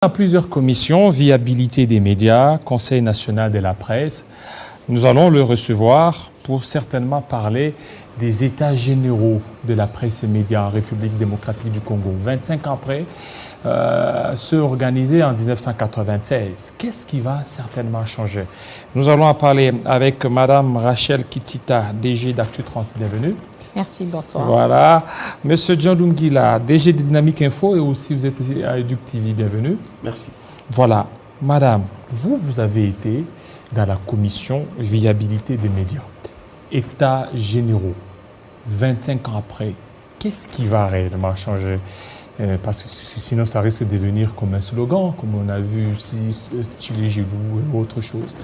À plusieurs commissions, viabilité des médias, Conseil national de la presse. Nous allons le recevoir pour certainement parler des états généraux de la presse et médias en République démocratique du Congo. 25 ans après, ceux organisés en 1996. Qu'est-ce qui va certainement changer? Nous allons en parler avec Madame Rachel Kitita, DG d'Actu 30. Bienvenue. Merci, bonsoir. Voilà. Monsieur John Lungila, DG de Dynamique Info et aussi vous êtes à Educ TV. Bienvenue. Merci. Voilà. Madame, vous avez été dans la commission viabilité des médias. États généraux, 25 ans après, qu'est-ce qui va réellement changer? Parce que sinon, ça risque de devenir comme un slogan, comme on a vu ici, Chili Gilou et autre chose.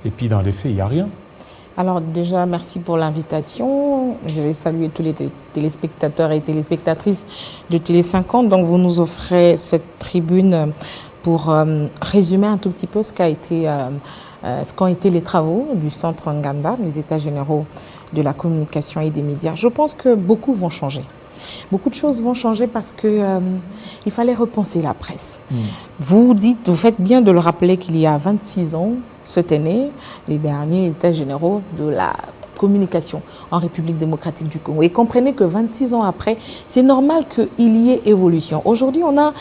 Et puis, dans les faits, il n'y a rien. Alors déjà, merci pour l'invitation. Je vais saluer tous les téléspectateurs et téléspectatrices de Télé 50. Donc, vous nous offrez cette tribune pour résumer un tout petit peu ce qu'ont été les travaux du Centre Nganda, les États généraux de la communication et des médias. Je pense que beaucoup vont changer. Beaucoup de choses vont changer parce que il fallait repenser la presse. Vous faites bien de le rappeler qu'il y a 26 ans, cette année, les derniers états généraux de la communication en République démocratique du Congo. Et comprenez que 26 ans après, c'est normal qu'il y ait évolution. Aujourd'hui, on a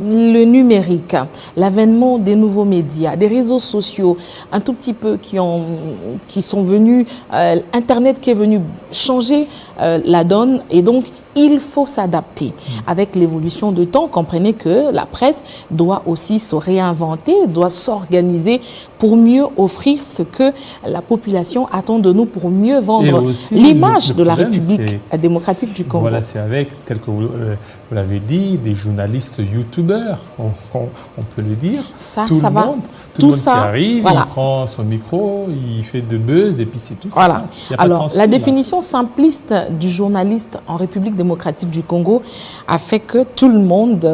le numérique, l'avènement des nouveaux médias, des réseaux sociaux, un tout petit peu qui sont venus, Internet qui est venu changer la donne. Et donc, il faut s'adapter avec l'évolution du temps. Comprenez que la presse doit aussi se réinventer, doit s'organiser pour mieux offrir ce que la population attend de nous, pour mieux vendre l'image de la République démocratique du Congo. Voilà, c'est avec, tel que vous l'avez dit, des journalistes youtubeurs, on peut le dire. Tout le monde qui arrive, il prend son micro, il fait de buzz et puis c'est tout. Voilà. Alors, la définition simpliste du journaliste en République démocratique du Congo a fait que tout le monde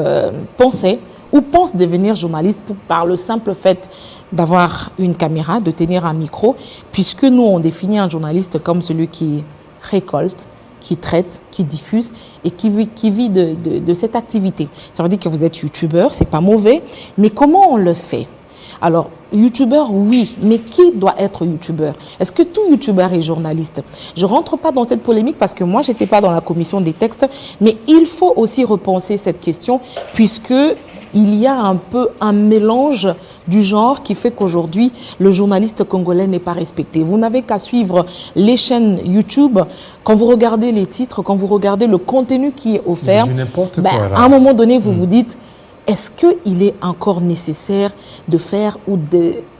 pensait ou pense devenir journaliste par le simple fait d'avoir une caméra, de tenir un micro, puisque nous, on définit un journaliste comme celui qui récolte, qui traite, qui diffuse et qui vit de cette activité. Ça veut dire que vous êtes youtubeur, c'est pas mauvais, mais comment on le fait? Alors, youtubeur, oui, mais qui doit être youtubeur? Est-ce que tout youtubeur est journaliste? Je ne rentre pas dans cette polémique parce que moi, je n'étais pas dans la commission des textes, mais il faut aussi repenser cette question puisque il y a un peu un mélange du genre qui fait qu'aujourd'hui, le journaliste congolais n'est pas respecté. Vous n'avez qu'à suivre les chaînes YouTube. Quand vous regardez les titres, quand vous regardez le contenu qui est offert, à un moment donné, vous vous dites, est-ce qu'il est encore nécessaire de faire ou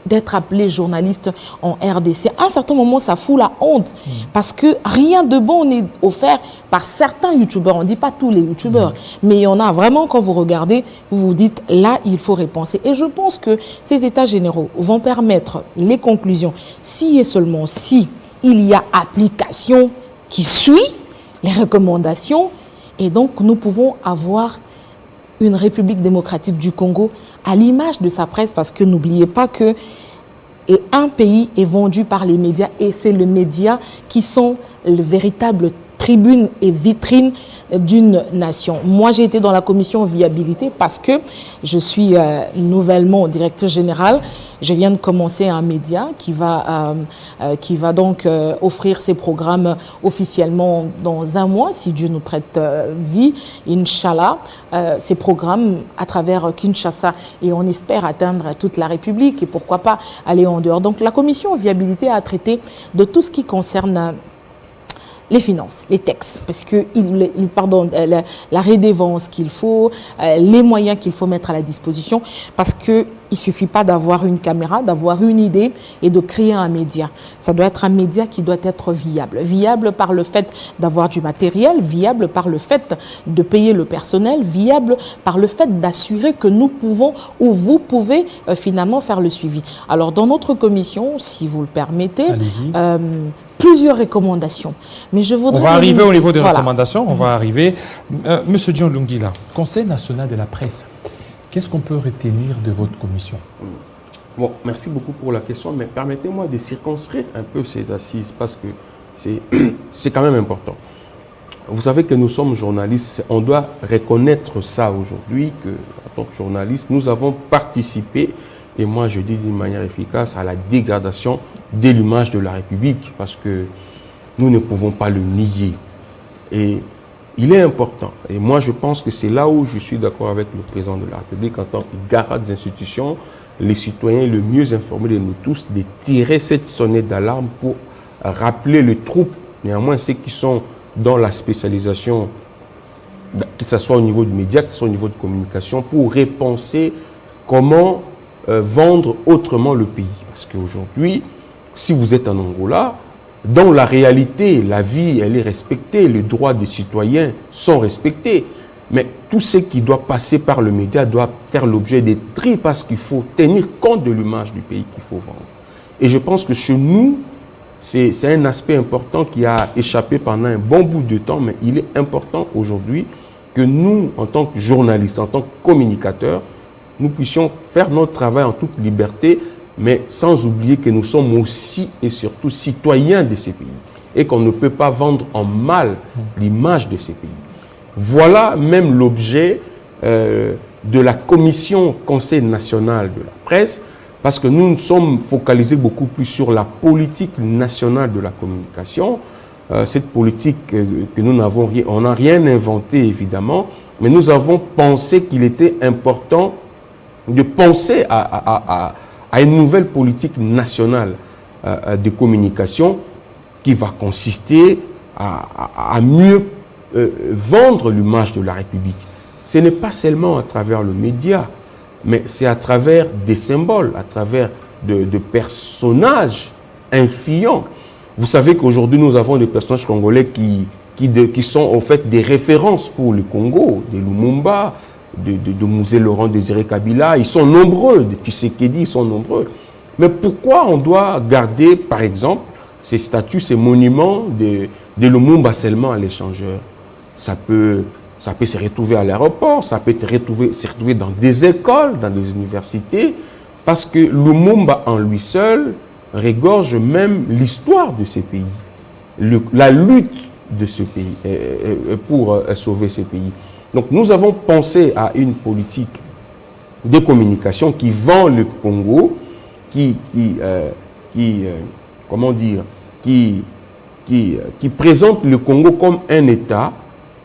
d'être appelé journaliste en RDC? À un certain moment, ça fout la honte parce que rien de bon n'est offert par certains youtubeurs. On ne dit pas tous les youtubeurs, mais il y en a vraiment, quand vous regardez, vous vous dites, là, il faut repenser. Et je pense que ces états généraux vont permettre les conclusions si et seulement si il y a application qui suit les recommandations et donc nous pouvons avoir une République démocratique du Congo à l'image de sa presse, parce que n'oubliez pas que un pays est vendu par les médias et c'est les médias qui sont le véritable tribune et vitrine d'une nation. Moi, j'ai été dans la commission viabilité parce que je suis nouvellement directrice générale. Je viens de commencer un média qui va donc offrir ses programmes officiellement dans un mois, si Dieu nous prête vie, Inch'Allah, ces programmes à travers Kinshasa, et on espère atteindre toute la République et pourquoi pas aller en dehors. Donc la commission viabilité a traité de tout ce qui concerne les finances, les textes, parce que la redevance qu'il faut, les moyens qu'il faut mettre à la disposition, parce que il suffit pas d'avoir une caméra, d'avoir une idée et de créer un média. Ça doit être un média qui doit être viable. Viable par le fait d'avoir du matériel, viable par le fait de payer le personnel, viable par le fait d'assurer que nous pouvons ou vous pouvez finalement faire le suivi. Alors dans notre commission, si vous le permettez, plusieurs recommandations. Mais je voudrais... On va arriver au niveau des recommandations, on va arriver. Monsieur John Lungila, Conseil national de la presse, qu'est-ce qu'on peut retenir de votre commission? Bon, merci beaucoup pour la question, mais permettez-moi de circonscrire un peu ces assises parce que c'est quand même important. Vous savez que nous sommes journalistes, on doit reconnaître ça aujourd'hui, que en tant que journaliste, nous avons participé, et moi je dis d'une manière efficace, à la dégradation de l'image de la République, parce que nous ne pouvons pas le nier. Et il est important, et moi je pense que c'est là où je suis d'accord avec le président de la République, en tant que garant des institutions, les citoyens le mieux informés de nous tous, de tirer cette sonnette d'alarme pour rappeler les troupes, néanmoins ceux qui sont dans la spécialisation, que ce soit au niveau du média, que ce soit au niveau de communication, pour repenser comment vendre autrement le pays. Parce qu'aujourd'hui, si vous êtes en Angola, dans la réalité, la vie, elle est respectée, les droits des citoyens sont respectés. Mais tout ce qui doit passer par le média doit faire l'objet des tri parce qu'il faut tenir compte de l'image du pays qu'il faut vendre. Et je pense que chez nous, c'est un aspect important qui a échappé pendant un bon bout de temps, mais il est important aujourd'hui que nous, en tant que journalistes, en tant que communicateurs, nous puissions faire notre travail en toute liberté, mais sans oublier que nous sommes aussi et surtout citoyens de ces pays et qu'on ne peut pas vendre en mal l'image de ces pays. Voilà même l'objet de la commission Conseil national de la presse, parce que nous nous sommes focalisés beaucoup plus sur la politique nationale de la communication. Cette politique que nous n'avons rien, on n'a rien inventé évidemment, mais nous avons pensé qu'il était important de penser à une nouvelle politique nationale de communication qui va consister à mieux vendre l'image de la République. Ce n'est pas seulement à travers le média, mais c'est à travers des symboles, à travers de personnages influents. Vous savez qu'aujourd'hui, nous avons des personnages congolais qui sont en fait des références pour le Congo, des Lumumba, de Mouzé Laurent Désiré Kabila. Ils sont nombreux, de Tshisekedi, ils sont nombreux. Mais pourquoi on doit garder, par exemple, ces statues, ces monuments de Lumumba seulement à l'échangeur? Ça peut se retrouver à l'aéroport, ça peut se retrouver dans des écoles, dans des universités, parce que Lumumba en lui seul regorge même l'histoire de ces pays, la lutte de ce pays pour sauver ces pays. Donc nous avons pensé à une politique de communication qui vend le Congo, qui présente le Congo comme un État,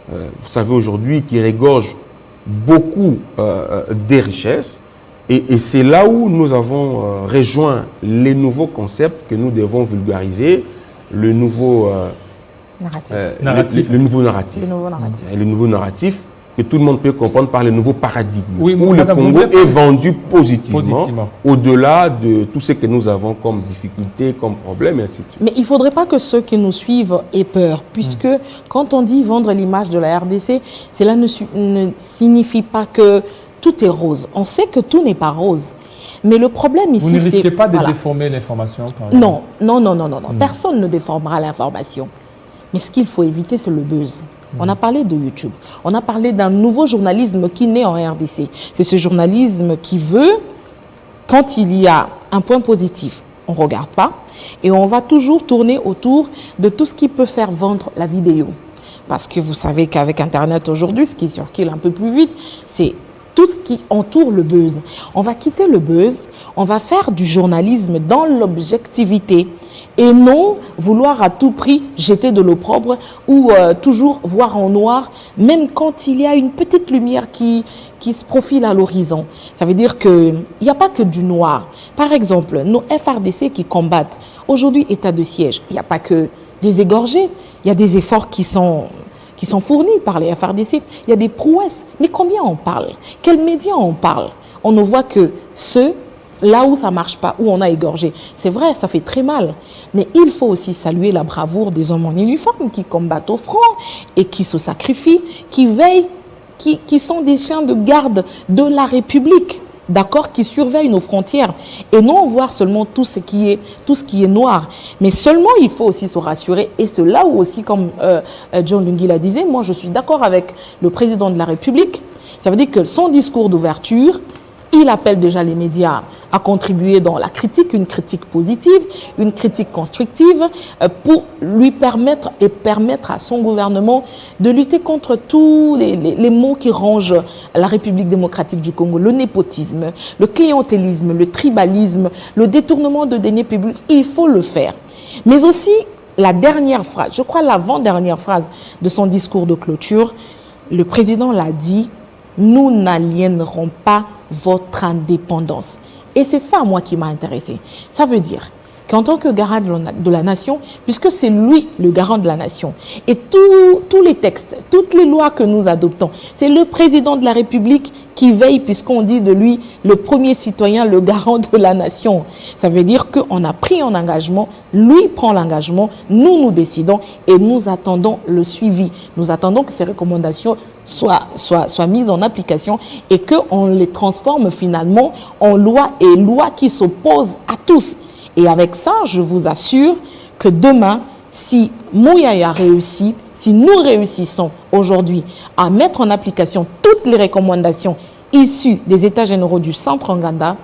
vous savez aujourd'hui, qui regorge beaucoup des richesses. Et c'est là où nous avons rejoint les nouveaux concepts que nous devons vulgariser, le nouveau narratif. Le nouveau narratif. Le nouveau narratif que tout le monde peut comprendre par le nouveau paradigme, oui, où le Congo est vendu positivement. Au-delà de tout ce que nous avons comme difficultés, comme problèmes, et ainsi de suite. Mais il ne faudrait pas que ceux qui nous suivent aient peur, puisque quand on dit vendre l'image de la RDC, cela ne signifie pas que tout est rose. On sait que tout n'est pas rose. Mais le problème ici, c'est... Vous ne risquez pas de déformer l'information, par exemple? Non. Personne ne déformera l'information. Mais ce qu'il faut éviter, c'est le buzz. On a parlé de YouTube. On a parlé d'un nouveau journalisme qui naît en RDC. C'est ce journalisme qui veut, quand il y a un point positif, on ne regarde pas. Et on va toujours tourner autour de tout ce qui peut faire vendre la vidéo. Parce que vous savez qu'avec Internet aujourd'hui, ce qui circule un peu plus vite, c'est tout ce qui entoure le buzz. On va quitter le buzz, on va faire du journalisme dans l'objectivité et non vouloir à tout prix jeter de l'opprobre ou toujours voir en noir, même quand il y a une petite lumière qui se profile à l'horizon. Ça veut dire qu'il n'y a pas que du noir. Par exemple, nos FRDC qui combattent aujourd'hui état de siège, il n'y a pas que des égorgés, il y a des efforts qui sont fournis par les FRDC. Il y a des prouesses. Mais combien on parle? Quels médias on parle? On ne voit que ceux, là où ça ne marche pas, où on a égorgé. C'est vrai, ça fait très mal. Mais il faut aussi saluer la bravoure des hommes en uniforme qui combattent au front et qui se sacrifient, qui veillent, qui sont des chiens de garde de la République. D'accord, qui surveillent nos frontières et non voir seulement tout ce qui est noir. Mais seulement, il faut aussi se rassurer. Et c'est là où aussi, comme John Lungila disait, moi je suis d'accord avec le président de la République. Ça veut dire que son discours d'ouverture, il appelle déjà les médias à contribuer dans la critique, une critique positive, une critique constructive, pour lui permettre et permettre à son gouvernement de lutter contre tous les maux qui rongent la République démocratique du Congo, le népotisme, le clientélisme, le tribalisme, le détournement de deniers publics. Il faut le faire. Mais aussi, la dernière phrase, je crois l'avant-dernière phrase de son discours de clôture, le président l'a dit, nous n'aliénerons pas votre indépendance. Et c'est ça, moi, qui m'a intéressé. Ça veut dire qu'en tant que garant de la nation, puisque c'est lui le garant de la nation, et tous les textes, toutes les lois que nous adoptons, c'est le président de la République qui veille, puisqu'on dit de lui le premier citoyen, le garant de la nation. Ça veut dire qu'on a pris un engagement, lui prend l'engagement, nous décidons et nous attendons le suivi. Nous attendons que ces recommandations soient mises en application et qu'on les transforme finalement en lois et lois qui s'opposent à tous. Et avec ça, je vous assure que demain, si Mouyaya réussit, si nous réussissons aujourd'hui à mettre en application toutes les recommandations issues des États généraux du Centre Nganda,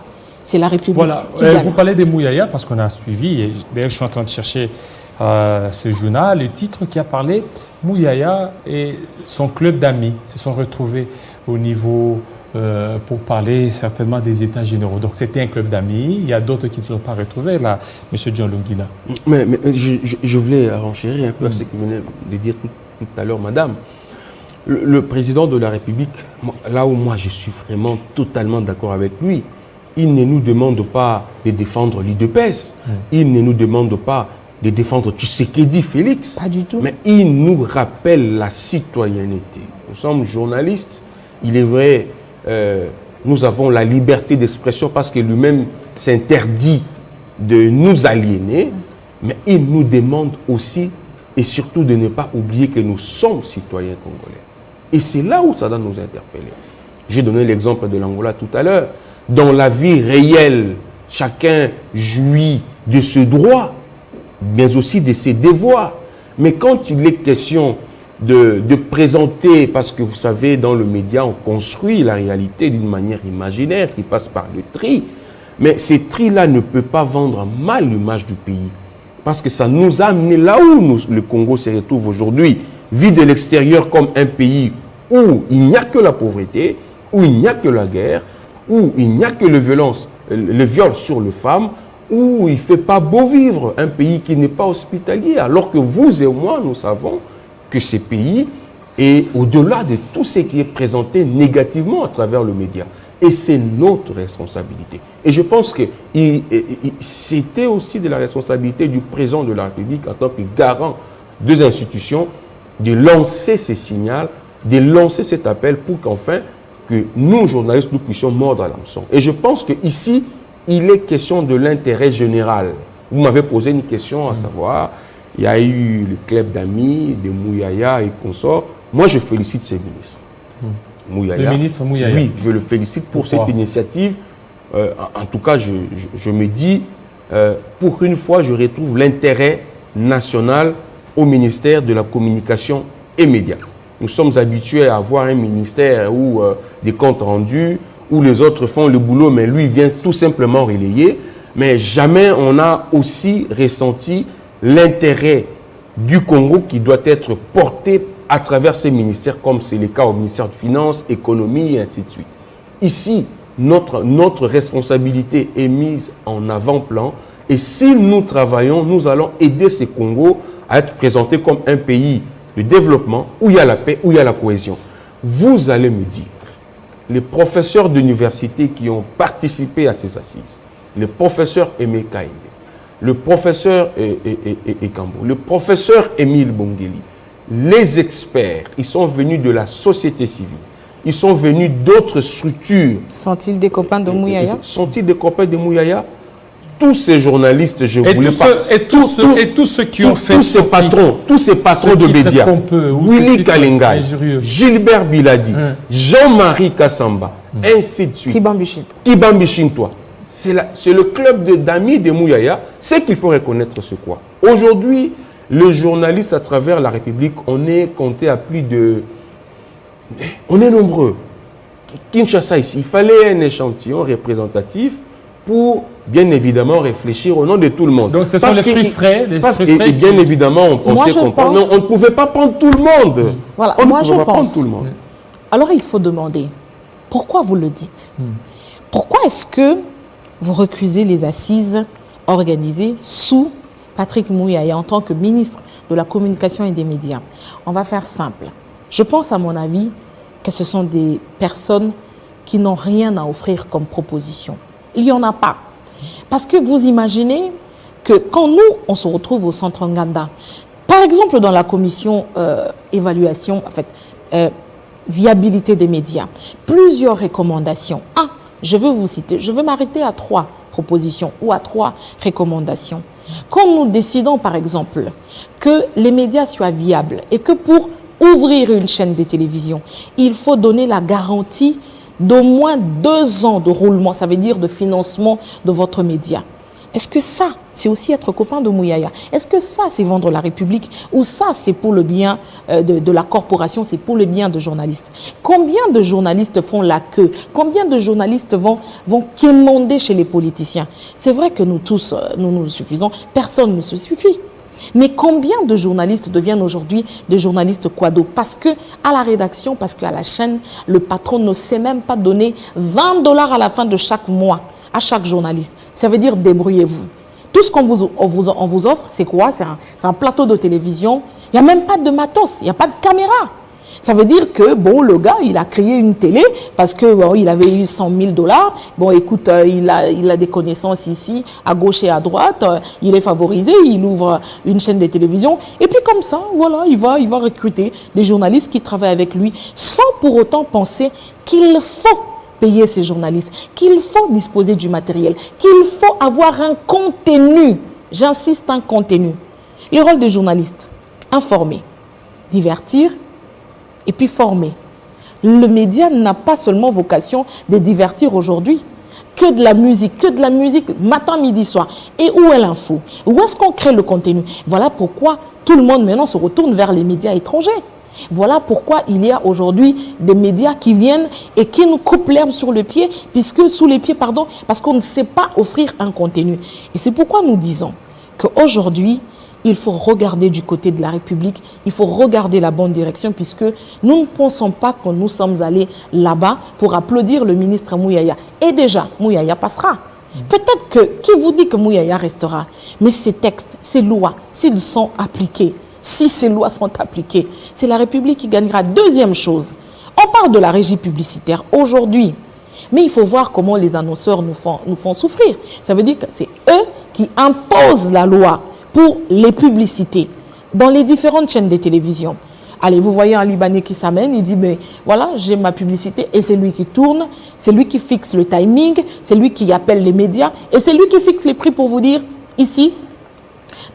c'est la République qui gagne. Vous parlez des Mouyaya parce qu'on a suivi, et d'ailleurs je suis en train de chercher ce journal, le titre qui a parlé, Mouyaya et son club d'amis se sont retrouvés au niveau... pour parler certainement des États généraux. Donc c'était un club d'amis. Il y a d'autres qui ne sont pas retrouvés là, M. John Lungila. Mais je voulais renchérir un peu à ce que venait de dire tout à l'heure, madame. Le président de la République, là où moi je suis vraiment totalement d'accord avec lui, il ne nous demande pas de défendre l'UDPS, il ne nous demande pas de défendre Tshisekedi Félix, pas du tout. Mais il nous rappelle la citoyenneté. Nous sommes journalistes, il est vrai. Nous avons la liberté d'expression parce que lui-même s'interdit de nous aliéner, mais il nous demande aussi et surtout de ne pas oublier que nous sommes citoyens congolais. Et c'est là où ça doit nous interpeller. J'ai donné l'exemple de l'Angola tout à l'heure. Dans la vie réelle, chacun jouit de ce droit, mais aussi de ses devoirs. Mais quand il est question de présenter, parce que vous savez, dans le média, on construit la réalité d'une manière imaginaire qui passe par le tri. Mais ce tri-là ne peut pas vendre mal l'image du pays. Parce que ça nous a amené là où le Congo se retrouve aujourd'hui, vu de l'extérieur comme un pays où il n'y a que la pauvreté, où il n'y a que la guerre, où il n'y a que le viol sur les femmes, où il ne fait pas beau vivre, un pays qui n'est pas hospitalier. Alors que vous et moi, nous savons que ce pays est au-delà de tout ce qui est présenté négativement à travers le média. Et c'est notre responsabilité. Et je pense que c'était aussi de la responsabilité du président de la République en tant que garant des institutions de lancer ces signaux, de lancer cet appel pour qu'enfin, que nous, journalistes, nous puissions mordre à l'hameçon. Et je pense qu'ici, il est question de l'intérêt général. Vous m'avez posé une question à savoir... Il y a eu le club d'amis de Mouyaya et consorts. Moi, je félicite ces ministres. Mouyaya. Le ministre Mouyaya. Oui, je le félicite pour cette initiative. En tout cas, je me dis, pour une fois, je retrouve l'intérêt national au ministère de la Communication et Médias. Nous sommes habitués à avoir un ministère où des comptes rendus, où les autres font le boulot, mais lui vient tout simplement relayer. Mais jamais on a aussi ressenti l'intérêt du Congo qui doit être porté à travers ces ministères, comme c'est le cas au ministère de Finances, Économie, et ainsi de suite. Ici, notre responsabilité est mise en avant-plan, et si nous travaillons, nous allons aider ce Congo à être présenté comme un pays de développement, où il y a la paix, où il y a la cohésion. Vous allez me dire, les professeurs d'université qui ont participé à ces assises, le professeur Aimé Kaïné, le professeur Ekambo, le professeur Émile Bongeli, les experts, ils sont venus de la société civile, ils sont venus d'autres structures. Sont-ils des copains de Mouyaya? Sont-ils des copains de Mouyaya? Tous ces journalistes, je voulais pas... Et tous ceux qui ont fait... Tous ces patrons de médias, Willy Kalinga, Gilbert Biladi, Jean-Marie Kassamba, ainsi de suite. Kibambi Shintoa. C'est le club d'amis de Mouyaya. C'est qu'il faut reconnaître ce quoi. Aujourd'hui, le journaliste à travers la République, on est compté à plus de... On est nombreux. Kinshasa ici, il fallait un échantillon représentatif pour, bien évidemment, réfléchir au nom de tout le monde. Donc, ce sont les frustrés. Et bien évidemment, on pensait qu'on ne pouvait pas prendre tout le monde. Voilà, on moi ne je pouvait pas pense. prendre tout le monde. Alors, il faut demander, pourquoi vous le dites? Pourquoi est-ce que vous recusez les assises organisées sous Patrick Mouillaïa en tant que ministre de la Communication et des Médias? On va faire simple. Je pense, à mon avis, que ce sont des personnes qui n'ont rien à offrir comme proposition. Il n'y en a pas. Parce que vous imaginez que quand nous, on se retrouve au centre Nganda, par exemple dans la commission évaluation, en fait, viabilité des médias, plusieurs recommandations. Je veux vous citer, je veux m'arrêter à 3 propositions ou à 3 recommandations. Quand nous décidons, par exemple, que les médias soient viables et que pour ouvrir une chaîne de télévision, il faut donner la garantie d'au moins 2 ans de roulement, ça veut dire de financement de votre média. Est-ce que ça, c'est aussi être copain de Mouillaïa? Est-ce que ça, c'est vendre la République? Ou ça, c'est pour le bien de la corporation, c'est pour le bien de journalistes? Combien de journalistes font la queue? Combien de journalistes vont quémander chez les politiciens? C'est vrai que nous tous, nous suffisons, personne ne se suffit. Mais combien de journalistes deviennent aujourd'hui des journalistes quado? Parce que à la rédaction, parce qu'à la chaîne, le patron ne sait même pas donner 20 $ à la fin de chaque mois à chaque journaliste. Ça veut dire débrouillez-vous. Tout ce qu'on vous offre, c'est quoi? C'est un plateau de télévision. Il n'y a même pas de matos, il n'y a pas de caméra. Ça veut dire que, bon, le gars, il a créé une télé parce que bon, il avait eu 100 000 $. Bon, écoute, il a des connaissances ici, à gauche et à droite. Il est favorisé, il ouvre une chaîne de télévision. Et puis comme ça, voilà, il va recruter des journalistes qui travaillent avec lui sans pour autant penser qu'il faut payer ces journalistes, qu'il faut disposer du matériel, qu'il faut avoir un contenu. J'insiste, un contenu. Le rôle des journalistes, informer, divertir, et puis former. Le média n'a pas seulement vocation de divertir aujourd'hui, que de la musique, matin, midi, soir. Et où est l'info? Où est-ce qu'on crée le contenu? Voilà pourquoi tout le monde maintenant se retourne vers les médias étrangers. Voilà pourquoi il y a aujourd'hui des médias qui viennent et qui nous coupent l'herbe sous les pieds, parce qu'on ne sait pas offrir un contenu. Et c'est pourquoi nous disons qu'aujourd'hui, il faut regarder du côté de la République, il faut regarder la bonne direction, puisque nous ne pensons pas que nous sommes allés là-bas pour applaudir le ministre Mouillaïa. Et déjà, Mouillaïa passera. Peut-être qui vous dit que Mouillaïa restera? Mais ces textes, ces lois, s'ils sont appliqués, si ces lois sont appliquées, c'est la République qui gagnera. Deuxième chose, on parle de la régie publicitaire aujourd'hui. Mais il faut voir comment les annonceurs nous font souffrir. Ça veut dire que c'est eux qui imposent la loi pour les publicités dans les différentes chaînes de télévision. Allez, vous voyez un Libanais qui s'amène, il dit, mais voilà, j'ai ma publicité, et c'est lui qui tourne, c'est lui qui fixe le timing, c'est lui qui appelle les médias, et c'est lui qui fixe les prix pour vous dire, ici,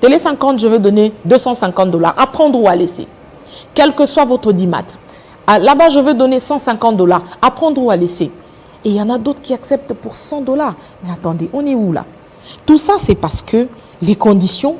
Télé 50, je vais donner 250 $, à prendre ou à laisser, quel que soit votre audimat. Là-bas, je vais donner 150 $, à prendre ou à laisser. Et il y en a d'autres qui acceptent pour 100 $. Mais attendez, on est où là? Tout ça, c'est parce que les conditions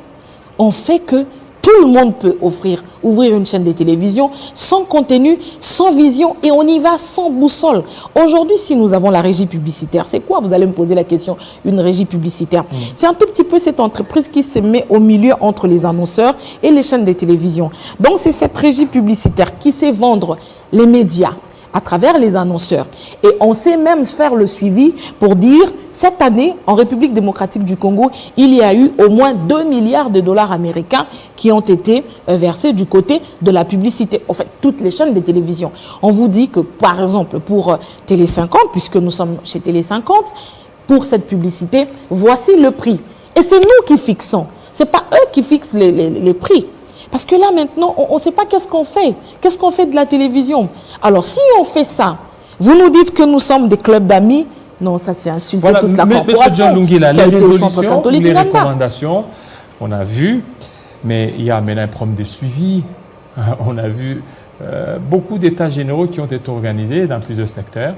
ont fait que tout le monde peut ouvrir une chaîne de télévision sans contenu, sans vision, et on y va sans boussole. Aujourd'hui, si nous avons la régie publicitaire, c'est quoi? Vous allez me poser la question, une régie publicitaire. C'est un tout petit peu cette entreprise qui se met au milieu entre les annonceurs et les chaînes de télévision. Donc, c'est cette régie publicitaire qui sait vendre les médias à travers les annonceurs. Et on sait même faire le suivi pour dire, cette année, en République démocratique du Congo, il y a eu au moins 2 milliards de $ américains qui ont été versés du côté de la publicité. En fait, toutes les chaînes de télévision. On vous dit que, par exemple, pour Télé 50, puisque nous sommes chez Télé 50, pour cette publicité, voici le prix. Et c'est nous qui fixons. Ce n'est pas eux qui fixent les prix. Parce que là, maintenant, on ne sait pas qu'est-ce qu'on fait. Qu'est-ce qu'on fait de la télévision? Alors, si on fait ça, vous nous dites que nous sommes des clubs d'amis. Non, ça, c'est insulter toute la corporation. M. John Lungila, les résolutions, les recommandations, on a vu, mais il y a maintenant un problème de suivi. On a vu beaucoup d'états généraux qui ont été organisés dans plusieurs secteurs.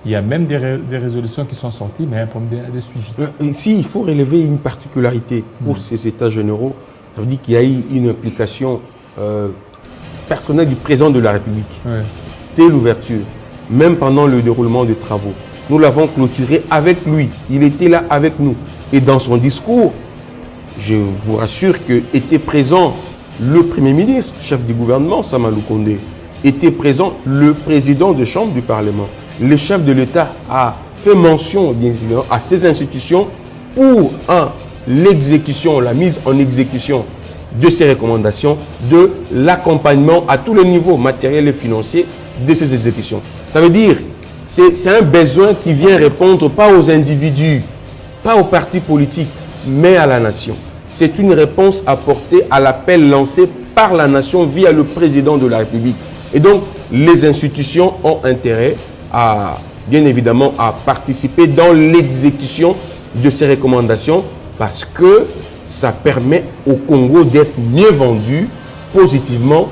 Il y a même des résolutions qui sont sorties, mais un problème de suivi. Ici, il faut relever une particularité pour ces états généraux. Ça veut dire qu'il y a eu une implication personnelle du président de la République. Dès l'ouverture, même pendant le déroulement des travaux. nous l'avons clôturé avec lui. Il était là avec nous. Et dans son discours, je vous rassure que était présent le Premier ministre, chef du gouvernement, Samalou Kondé, était présent le président de chambre du Parlement. Le chef de l'État a fait mention, bien évidemment, à ces institutions pour, l'exécution, la mise en exécution de ces recommandations, de l'accompagnement à tous les niveaux, matériels et financiers, de ces exécutions. Ça veut dire, c'est un besoin qui vient répondre pas aux individus, pas aux partis politiques, mais à la nation. C'est une réponse apportée à l'appel lancé par la nation via le président de la République. Et donc, les institutions ont intérêt à, bien évidemment, à participer dans l'exécution de ces recommandations parce que ça permet au Congo d'être mieux vendu positivement,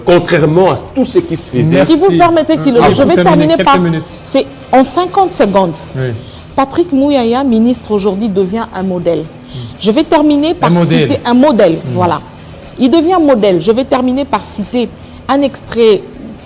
contrairement à tout ce qui se faisait. Si vous permettez, je vais terminer par... C'est en 50 secondes. Oui. Patrick Mouyaya, ministre aujourd'hui, devient un modèle. Je vais terminer par citer un modèle. Voilà. Il devient modèle. Je vais terminer par citer un extrait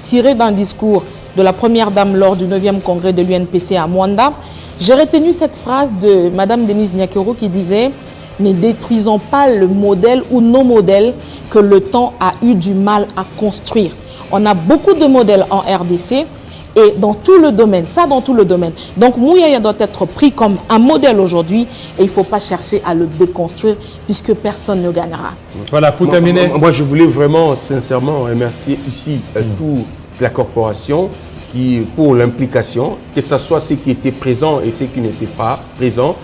tiré d'un discours de la première dame lors du 9e congrès de l'UNPC à Mwanda. J'ai retenu cette phrase de Madame Denise Nyakero qui disait « Ne détruisons pas le modèle ou nos modèles que le temps a eu du mal à construire. » On a beaucoup de modèles en RDC et dans tout le domaine, dans tout le domaine. Donc Mouyaya doit être pris comme un modèle aujourd'hui et il ne faut pas chercher à le déconstruire puisque personne ne gagnera. Voilà, pour terminer. Moi, je voulais vraiment, sincèrement, remercier ici toute la corporation pour l'implication, que ce soit ceux qui étaient présents et ceux qui n'étaient pas présents.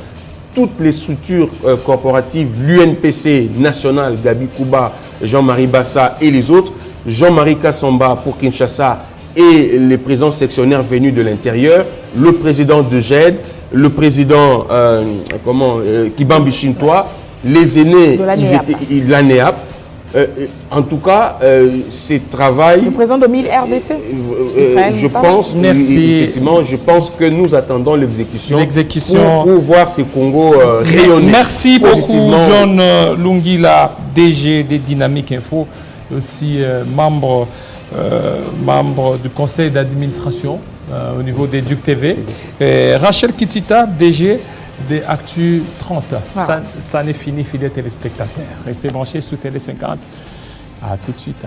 Toutes les structures corporatives, l'UNPC national, Gabi Kouba, Jean-Marie Bassa et les autres, Jean-Marie Kassamba pour Kinshasa et les présidents sectionnaires venus de l'intérieur, le président de GED, le président Kibambi Chintois, les aînés de l'ANEAP. En tout cas, ces travail... Le président de 1000 RDC je pense, effectivement, je pense que nous attendons l'exécution pour voir ce Congo rayonner. Merci beaucoup, John Lungila, DG des Dynamiques Info, aussi membre du conseil d'administration au niveau des Duc TV. Et Rachel Kitita, DG des Actu 30. Voilà. Ça n'est fini, fidèles téléspectateurs. Restez branchés sous Télé 50. À tout de suite.